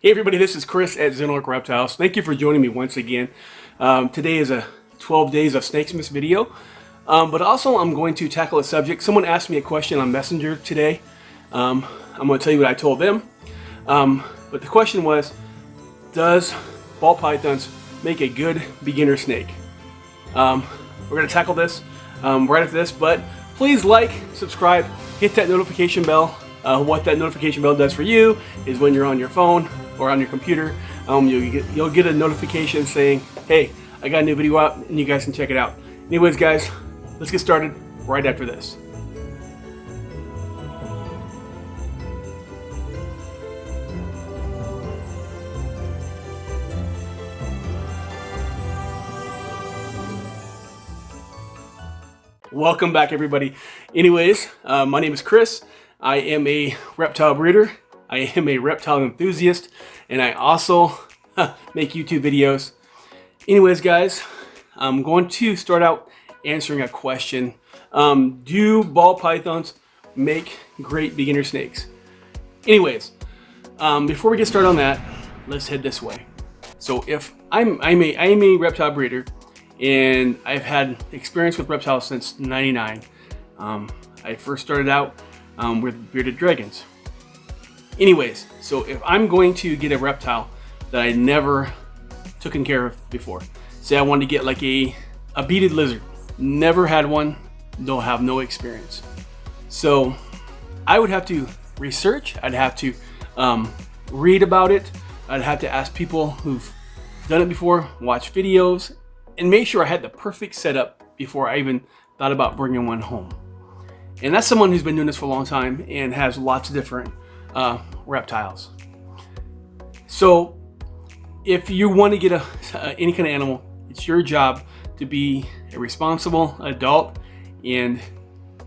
Hey everybody, this is Chris at Reptiles. Thank you for joining me once again. Today is a 12 days of Snakesmas video, but also I'm going to tackle a subject. Someone asked me a question on Messenger today. I'm going to tell you what I told them. But the question was, does ball pythons make a good beginner snake? We're going to tackle this right after this, but please like, subscribe, hit that notification bell. What that notification bell does for you is when you're on your phone or on your computer, you'll get a notification saying, hey, I got a new video out and you guys can check it out. Anyways guys, let's get started right after this. Welcome back everybody. Anyways, my name is Chris. I am a reptile breeder. I am a reptile enthusiast, and I also make YouTube videos. Anyways, guys, I'm going to start out answering a question. Do ball pythons make great beginner snakes? Anyways, before we get started on that, let's head this way. So if I'm a reptile breeder, and I've had experience with reptiles since '99. I first started out with bearded dragons. Anyways, so if I'm going to get a reptile that I never taken care of before, say I wanted to get like a beaded lizard, never had one, don't have no experience. So I would have to research, I'd have to read about it, I'd have to ask people who've done it before, watch videos, and make sure I had the perfect setup before I even thought about bringing one home. And that's someone who's been doing this for a long time and has lots of different reptiles. So if you want to get any kind of animal, it's your job to be a responsible adult and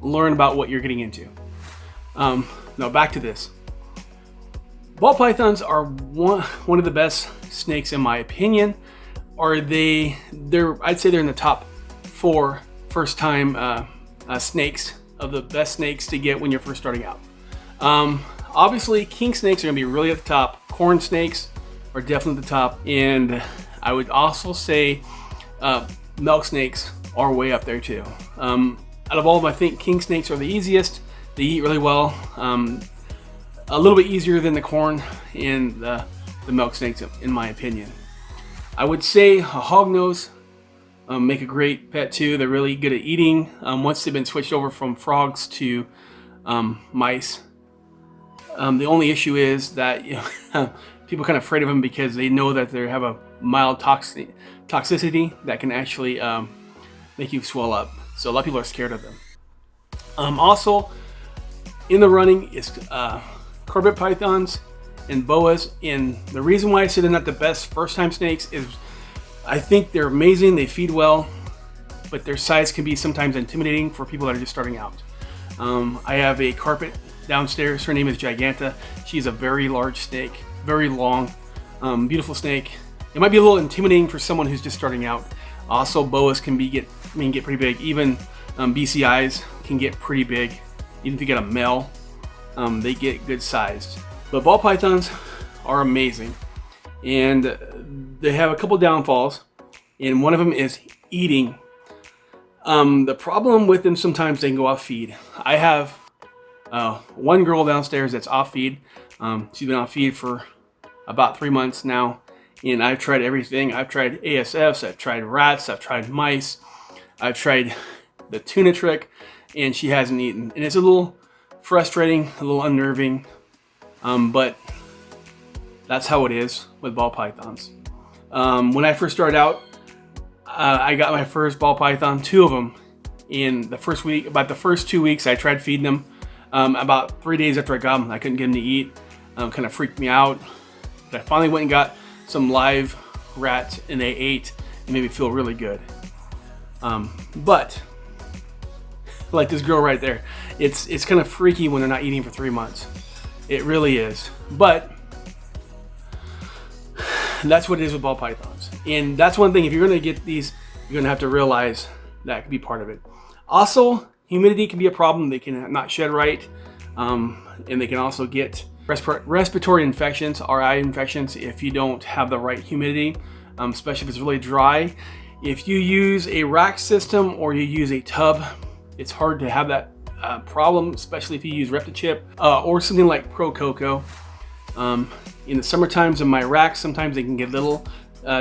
learn about what you're getting into. Now back to this. Ball pythons are one of the best snakes in my opinion. I'd say they're in the top 4 first time snakes of the best snakes to get when you're first starting out. Obviously, king snakes are going to be really at the top. Corn snakes are definitely at the top. And I would also say milk snakes are way up there too. Out of all of them, I think king snakes are the easiest. They eat really well. A little bit easier than the corn and the milk snakes, in my opinion. I would say a hognose make a great pet too. They're really good at eating once they've been switched over from frogs to mice. The only issue is that people are kind of afraid of them because they know that they have a mild toxicity that can actually make you swell up. So a lot of people are scared of them. Also, in the running is carpet pythons and boas. And the reason why I say they're not the best first time snakes is I think they're amazing, they feed well, but their size can be sometimes intimidating for people that are just starting out. I have a carpet downstairs, her name is Giganta. She's a very large snake, very long, beautiful snake. It might be a little intimidating for someone who's just starting out. Also, boas can get pretty big. Even BCIs can get pretty big. Even if you get a male, they get good sized. But ball pythons are amazing. And they have a couple downfalls, and one of them is eating. The problem with them, sometimes they can go off feed. I have one girl downstairs that's off feed. She's been off feed for about 3 months now, and I've tried everything. I've tried ASFs, I've tried rats, I've tried mice, I've tried the tuna trick, and she hasn't eaten. And it's a little frustrating, a little unnerving, but that's how it is with ball pythons. When I first started out, I got my first ball python, 2 of them, in the first week. About the first 2 weeks, I tried feeding them. About 3 days after I got them, I couldn't get them to eat. Kind of freaked me out. But I finally went and got some live rats, and they ate. It made me feel really good. But like this girl right there, it's kind of freaky when they're not eating for 3 months. It really is. But that's what it is with ball pythons. And that's one thing, if you're going to get these, you're going to have to realize that could be part of it. Also, humidity can be a problem. They can not shed right. And they can also get respiratory infections, RI infections, if you don't have the right humidity, especially if it's really dry. If you use a rack system or you use a tub, it's hard to have that problem, especially if you use Reptichip or something like Pro Coco. In the summer times in my racks, sometimes they can get a little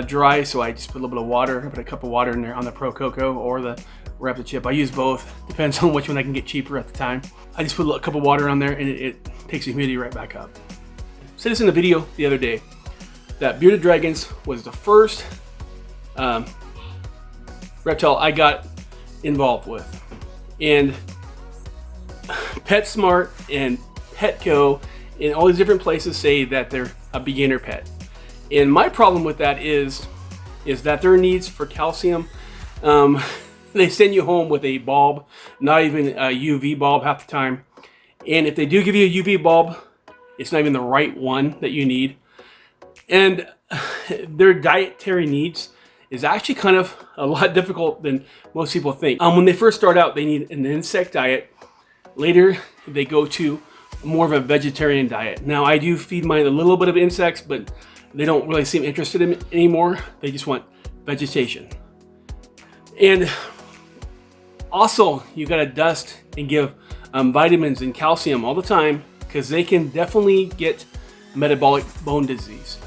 dry, so I just put a little bit of water. I put a cup of water in there on the Pro Coco or the Reptichip. I use both, depends on which one I can get cheaper at the time. I just put a cup of water on there and it takes the humidity right back up. I said this in the video the other day, that bearded dragons was the first reptile I got involved with. And PetSmart and Petco and all these different places say that they're a beginner pet. And my problem with that is that their needs for calcium, they send you home with a bulb, not even a UV bulb half the time. And if they do give you a UV bulb, it's not even the right one that you need. And their dietary needs is actually kind of a lot difficult than most people think. When they first start out, they need an insect diet. Later, they go to more of a vegetarian diet. Now, I do feed mine a little bit of insects, but they don't really seem interested in it anymore. They just want vegetation. And also, you gotta dust and give vitamins and calcium all the time, because they can definitely get metabolic bone disease.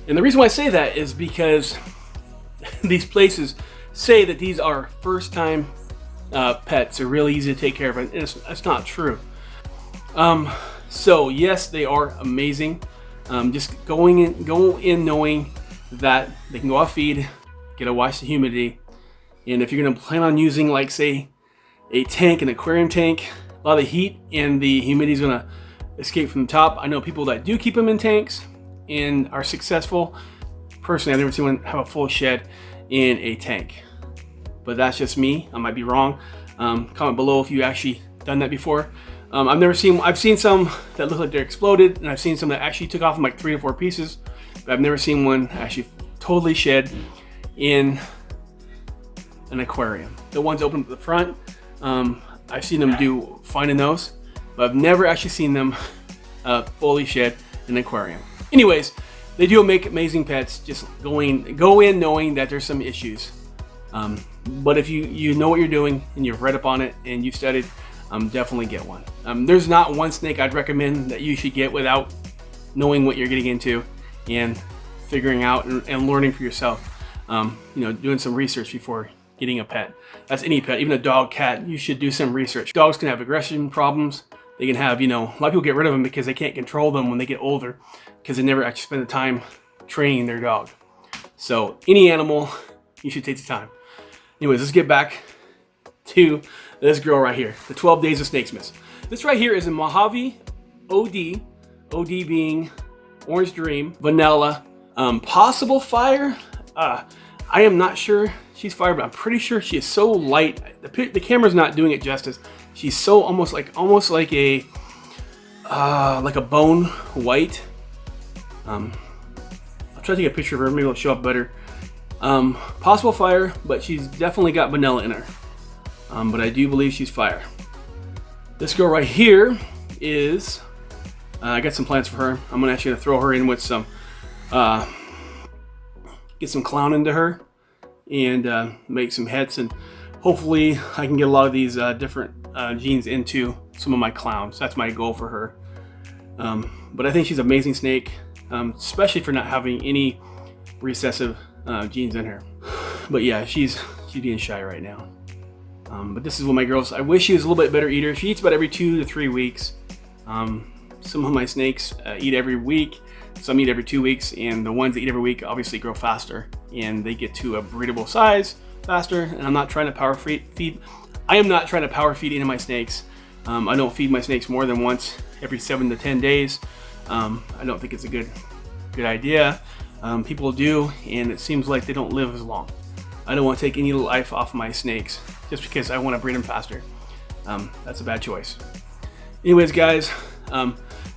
And the reason why I say that is because these places say that these are first-time pets. They're really easy to take care of, and it's not true. So yes, they are amazing. Just go in knowing that they can go off feed, get a watch the humidity, and if you're gonna plan on using, like, say, a tank, an aquarium tank, a lot of the heat and the humidity is gonna escape from the top. I know people that do keep them in tanks and are successful. Personally, I've never seen one have a full shed in a tank, but that's just me. I might be wrong. Comment below if you actually done that before. I've seen some that look like they're exploded, and I've seen some that actually took off in like 3 or 4 pieces, but I've never seen one actually totally shed in an aquarium. The ones open at the front, I've seen them do fine in those, but I've never actually seen them fully shed in an aquarium. Anyways, they do make amazing pets. Just go in knowing that there's some issues. But if you know what you're doing and you've read up on it and you've studied, definitely get one. There's not one snake I'd recommend that you should get without knowing what you're getting into and figuring out and learning for yourself. Doing some research before getting a pet. That's any pet, even a dog, cat. You should do some research. Dogs can have aggression problems. They can have, a lot of people get rid of them because they can't control them when they get older, because they never actually spend the time training their dog. So any animal, you should take the time. Anyways, let's get back to this girl right here, the 12 Days of Snakesmas. This right here is a Mojave OD, OD being Orange Dream, Vanilla, possible fire. I am not sure she's fire, but I'm pretty sure she is so light. The camera's not doing it justice. She's so almost like a bone white. I'll try to take a picture of her. Maybe it'll show up better. Possible fire, but she's definitely got vanilla in her. But I do believe she's fire. This girl right here is, I got some plans for her. I'm actually gonna throw her in with some, get some clown into her and make some heads, and hopefully I can get a lot of these different genes into some of my clowns. That's my goal for her. But I think she's an amazing snake, especially for not having any recessive genes in her. But yeah, she's being shy right now. But this is one of my girls. I wish she was a little bit better eater. She eats about every 2 to 3 weeks. Some of my snakes eat every week. Some eat every 2 weeks, and the ones that eat every week obviously grow faster and they get to a breedable size faster. And I'm not trying to power feed. I am not trying to power feed any of my snakes. I don't feed my snakes more than once every 7 to 10 days. I don't think it's a good idea. People do, and it seems like they don't live as long. I don't want to take any life off my snakes just because I want to breed them faster. That's a bad choice. Anyways, guys,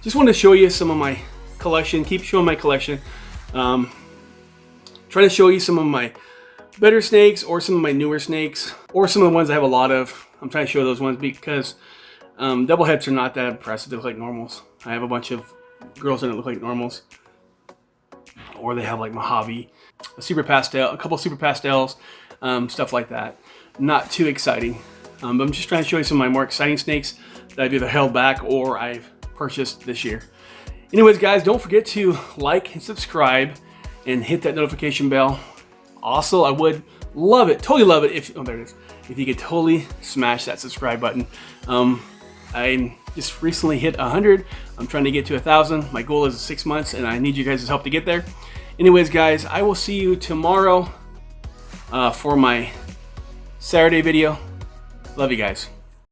just wanted to show you some of my collection. Keep showing my collection. Try to show you some of my better snakes or some of my newer snakes or some of the ones I have a lot of. I'm trying to show those ones because double heads are not that impressive. They look like normals. I have a bunch of girls that look like normals, or they have like Mojave, a super pastel, a couple super pastels, stuff like that. Not too exciting, but I'm just trying to show you some of my more exciting snakes that I've either held back or I've purchased this year. Anyways, guys, don't forget to like and subscribe and hit that notification bell. Also, I would love it, totally love it if, oh, there it is, if you could totally smash that subscribe button. I just recently hit 100. I'm trying to get to 1,000. My goal is 6 months, and I need you guys' help to get there. Anyways, guys, I will see you tomorrow for my Saturday video. Love you guys.